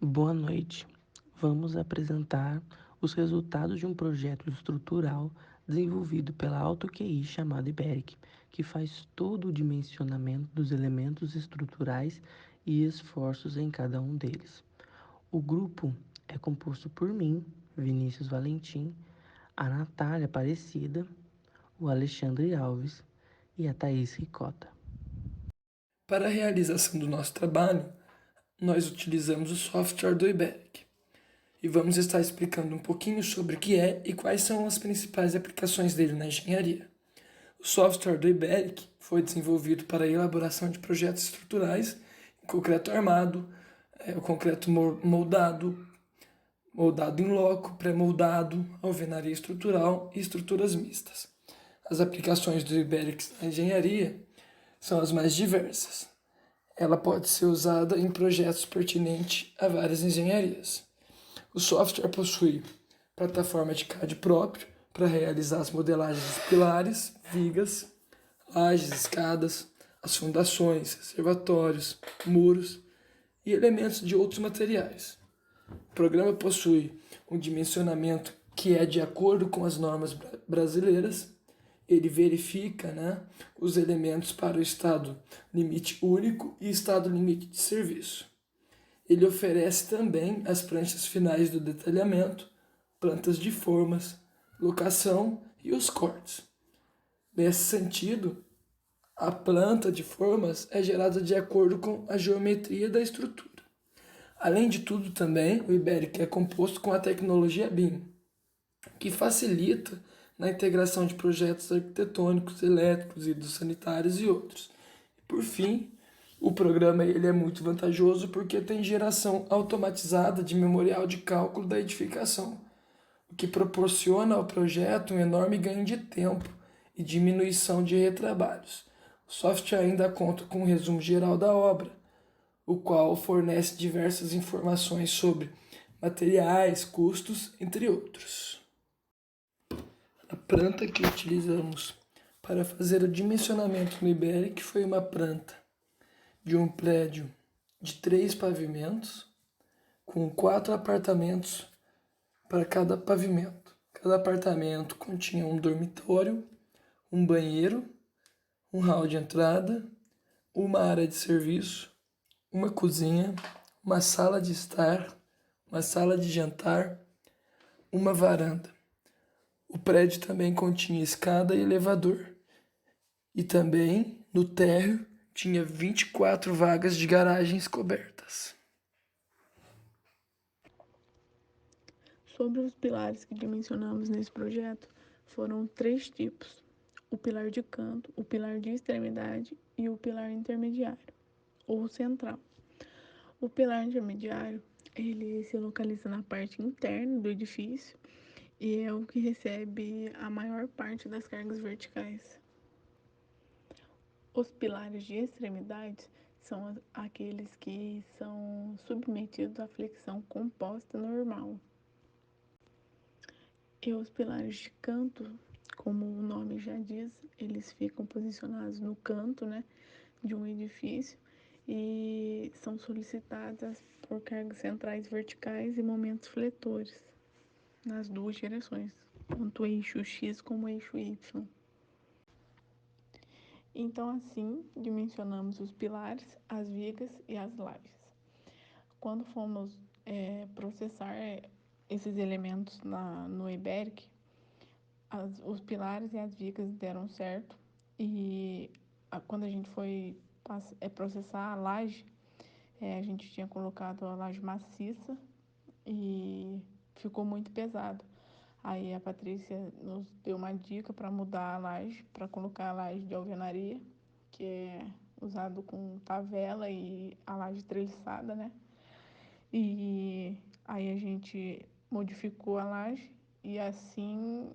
Boa noite. Vamos apresentar os resultados de um projeto estrutural desenvolvido pela AutoQI chamado IBERIC, que faz todo o dimensionamento dos elementos estruturais e esforços em cada um deles. O grupo é composto por mim, Vinícius Valentim, a Natália Aparecida, o Alexandre Alves e a Thaís Ricota. Para a realização do nosso trabalho, nós utilizamos o software do IBERIC e vamos estar explicando um pouquinho sobre o que é e quais são as principais aplicações dele na engenharia. O software do IBERIC foi desenvolvido para a elaboração de projetos estruturais em concreto armado, o concreto moldado, moldado em loco, pré-moldado, alvenaria estrutural e estruturas mistas. As aplicações do IBERIC na engenharia são as mais diversas. Ela pode ser usada em projetos pertinentes a várias engenharias. O software possui plataforma de CAD próprio para realizar as modelagens dos pilares, vigas, lajes, escadas, as fundações, reservatórios, muros e elementos de outros materiais. O programa possui um dimensionamento que é de acordo com as normas brasileiras. Ele verifica, os elementos para o estado limite único e estado limite de serviço. Ele oferece também as pranchas finais do detalhamento, plantas de formas, locação e os cortes. Nesse sentido, a planta de formas é gerada de acordo com a geometria da estrutura. Além de tudo, também, o IBERIC é composto com a tecnologia BIM, que facilita na integração de projetos arquitetônicos, elétricos, hidrossanitários e outros. Por fim, o programa ele é muito vantajoso porque tem geração automatizada de memorial de cálculo da edificação, o que proporciona ao projeto um enorme ganho de tempo e diminuição de retrabalhos. O software ainda conta com um resumo geral da obra, o qual fornece diversas informações sobre materiais, custos, entre outros. A planta que utilizamos para fazer o dimensionamento no IBERIC foi uma planta de um prédio de 3 pavimentos, com 4 apartamentos para cada pavimento. Cada apartamento continha um dormitório, um banheiro, um hall de entrada, uma área de serviço, uma cozinha, uma sala de estar, uma sala de jantar, uma varanda. O prédio também continha escada e elevador. E também, no térreo, tinha 24 vagas de garagens cobertas. Sobre os pilares que dimensionamos nesse projeto, foram 3 tipos: o pilar de canto, o pilar de extremidade e o pilar intermediário, ou central. O pilar intermediário, ele se localiza na parte interna do edifício e é o que recebe a maior parte das cargas verticais. Os pilares de extremidades são aqueles que são submetidos à flexão composta normal. E os pilares de canto, como o nome já diz, eles ficam posicionados no canto, de um edifício e são solicitadas por cargas centrais verticais e momentos fletores nas duas direções, tanto o eixo X como o eixo Y. Então, assim, dimensionamos os pilares, as vigas e as lajes. Quando fomos processar esses elementos no IBERIC, os pilares e as vigas deram certo e quando a gente foi processar a laje, a gente tinha colocado a laje maciça e ficou muito pesado. Aí a Patrícia nos deu uma dica para mudar a laje, para colocar a laje de alvenaria, que é usado com tavela e a laje treliçada, E aí a gente modificou a laje e assim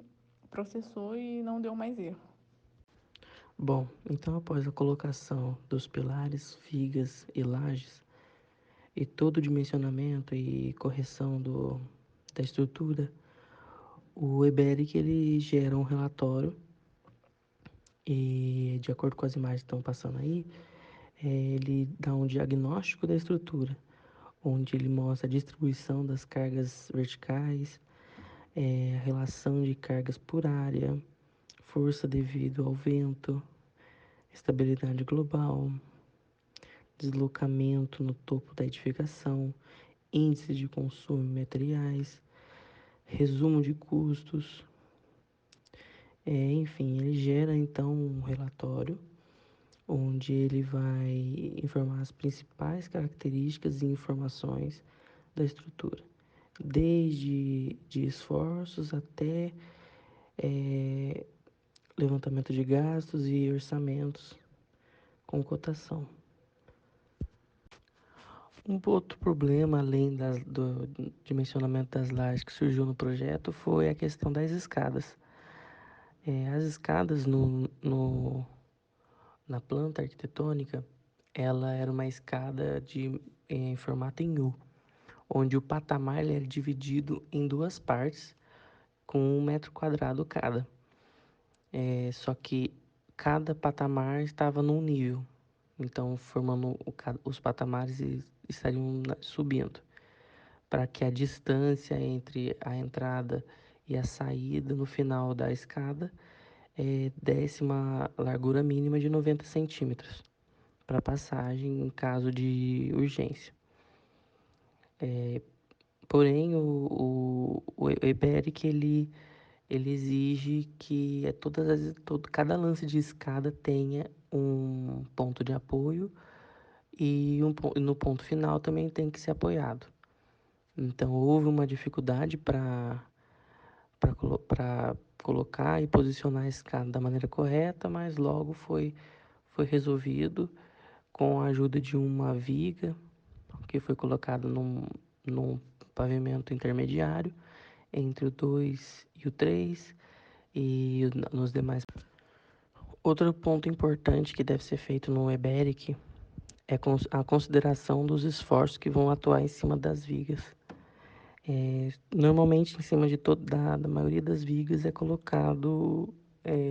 processou e não deu mais erro. Bom, então após a colocação dos pilares, vigas e lajes e todo o dimensionamento e correção da estrutura, o EBERIC ele gera um relatório e, de acordo com as imagens que estão passando aí, ele dá um diagnóstico da estrutura, onde ele mostra a distribuição das cargas verticais, a relação de cargas por área, força devido ao vento, estabilidade global, deslocamento no topo da edificação, índice de consumo de materiais, resumo de custos. Enfim, ele gera então um relatório onde ele vai informar as principais características e informações da estrutura, desde de esforços até levantamento de gastos e orçamentos com cotação. Um outro problema, além do dimensionamento das lajes que surgiu no projeto, foi a questão das escadas. As escadas na planta arquitetônica, ela era uma escada em formato em U, onde o patamar era dividido em duas partes, com 1 metro quadrado cada. Só que cada patamar estava num nível, então formando os patamares estariam subindo, para que a distância entre a entrada e a saída no final da escada desse uma largura mínima de 90 centímetros para passagem em caso de urgência. Porém, o EBERIC, ele exige que cada lance de escada tenha um ponto de apoio e no ponto final também tem que ser apoiado. Então, houve uma dificuldade para colocar e posicionar a escada da maneira correta, mas logo foi resolvido com a ajuda de uma viga que foi colocada num pavimento intermediário entre o 2 e o 3 e nos demais. Outro ponto importante que deve ser feito no EBERIC é a consideração dos esforços que vão atuar em cima das vigas. Normalmente, em cima da maioria das vigas é colocado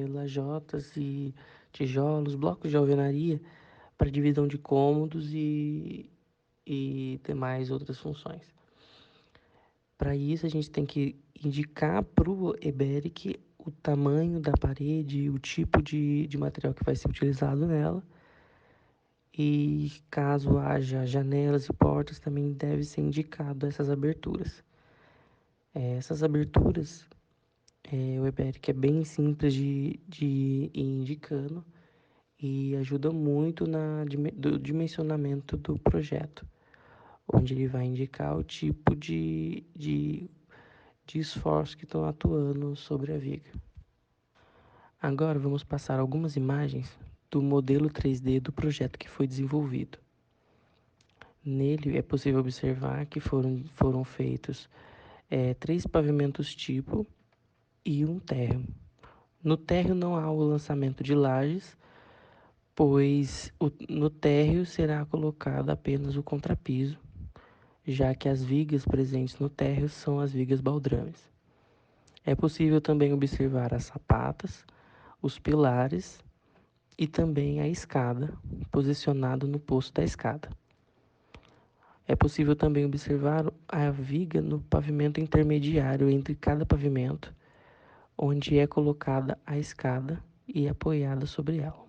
lajotas e tijolos, blocos de alvenaria para divisão de cômodos e demais outras funções. Para isso, a gente tem que indicar para o EBERIC o tamanho da parede, o tipo de material que vai ser utilizado nela. E caso haja janelas e portas, também deve ser indicado essas aberturas. Essas aberturas, o EBERIC é bem simples de ir indicando e ajuda muito no dimensionamento do projeto, onde ele vai indicar o tipo de esforços que estão atuando sobre a viga. Agora vamos passar algumas imagens do modelo 3D do projeto que foi desenvolvido. Nele é possível observar que foram feitos 3 pavimentos tipo e um térreo. No térreo não há o lançamento de lajes, pois no térreo será colocado apenas o contrapiso, já que as vigas presentes no térreo são as vigas baldrames. É possível também observar as sapatas, os pilares e também a escada posicionada no posto da escada. É possível também observar a viga no pavimento intermediário entre cada pavimento, onde é colocada a escada e apoiada sobre ela.